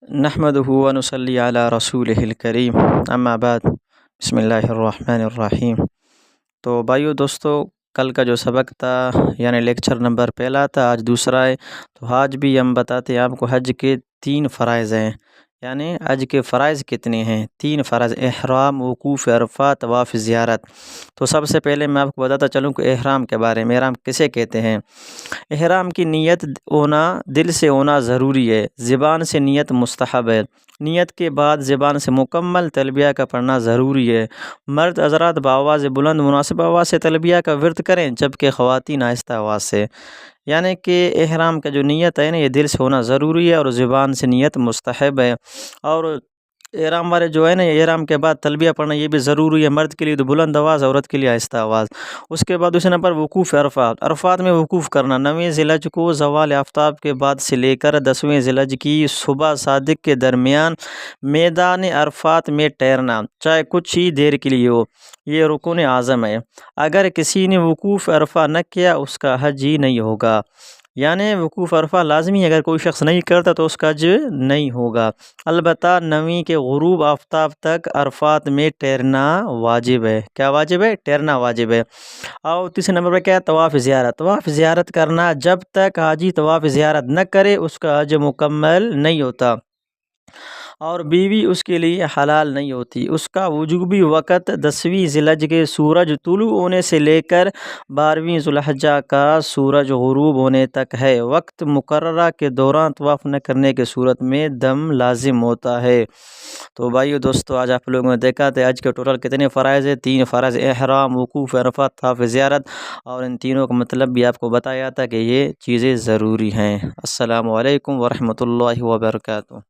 نحمدہ و نصلی علی رسولہ الکریم، اما بعد، بسم اللہ الرحمن الرحیم۔ تو بھائیو دوستو، کل کا جو سبق تھا یعنی لیکچر نمبر پہلا تھا، آج دوسرا ہے۔ تو آج بھی ہم بتاتے ہیں آپ کو حج کے 3 فرائض ہیں، یعنی حج کے فرائض کتنے ہیں؟ 3 فرائض: احرام، وقوف عرفات، طواف زیارت۔ تو سب سے پہلے میں آپ کو بتاتا چلوں کہ احرام کے بارے میں۔ احرام کسے کہتے ہیں؟ احرام کی نیت ہونا، دل سے ہونا ضروری ہے، زبان سے نیت مستحب ہے۔ نیت کے بعد زبان سے مکمل تلبیہ کا پڑھنا ضروری ہے۔ مرد حضرات بآواز بلند مناسب آواز سے تلبیہ کا ورد کریں، جبکہ خواتین آہستہ آواز سے۔ یعنی کہ احرام کا جو نیت ہے نا، یہ دل سے ہونا ضروری ہے اور زبان سے نیت مستحب ہے۔ اور احرام والے جو ہے نا، احرام کے بعد تلبیہ پڑھنا یہ بھی ضروری ہے، مرد کے لیے تو بلند آواز، عورت کے لیے آہستہ آواز۔ اس کے بعد دوسرے نمبر وقوف عرفات۔ عرفات میں وقوف کرنا، 9ویں ذی الحجہ کو زوال آفتاب کے بعد سے لے کر 10ویں ذی الحجہ کی صبح صادق کے درمیان میدان عرفات میں ٹھہرنا، چاہے کچھ ہی دیر کے لیے ہو، یہ رکن اعظم ہے۔ اگر کسی نے وقوف عرفہ نہ کیا، اس کا حج ہی نہیں ہوگا۔ یعنی وقوف عرفہ لازمی ہے، اگر کوئی شخص نہیں کرتا تو اس کا حج نہیں ہوگا۔ البتہ 9ویں کے غروب آفتاب تک عرفات میں ٹھہرنا واجب ہے۔ کیا واجب ہے؟ ٹھہرنا واجب ہے۔ اور تیسرے نمبر پہ کیا ہے؟ طواف زیارت۔ طواف زیارت کرنا، جب تک حاجی طواف زیارت نہ کرے اس کا حج مکمل نہیں ہوتا اور بیوی اس کے لیے حلال نہیں ہوتی۔ اس کا وجوبی وقت 10ویں ذی الحجہ کے سورج طلوع ہونے سے لے کر 12ویں ذی الحجہ کا سورج غروب ہونے تک ہے۔ وقت مقررہ کے دوران طواف نہ کرنے کی صورت میں دم لازم ہوتا ہے۔ تو بھائیو دوستو، آج آپ لوگوں نے دیکھا تھا آج کے ٹوٹل کتنے فرائض ہیں؟ 3 فرائض: احرام، وقوف عرفات، طواف زیارت، اور ان تینوں کا مطلب بھی آپ کو بتایا تھا کہ یہ چیزیں ضروری ہیں۔ السلام علیکم ورحمۃ اللہ وبرکاتہ۔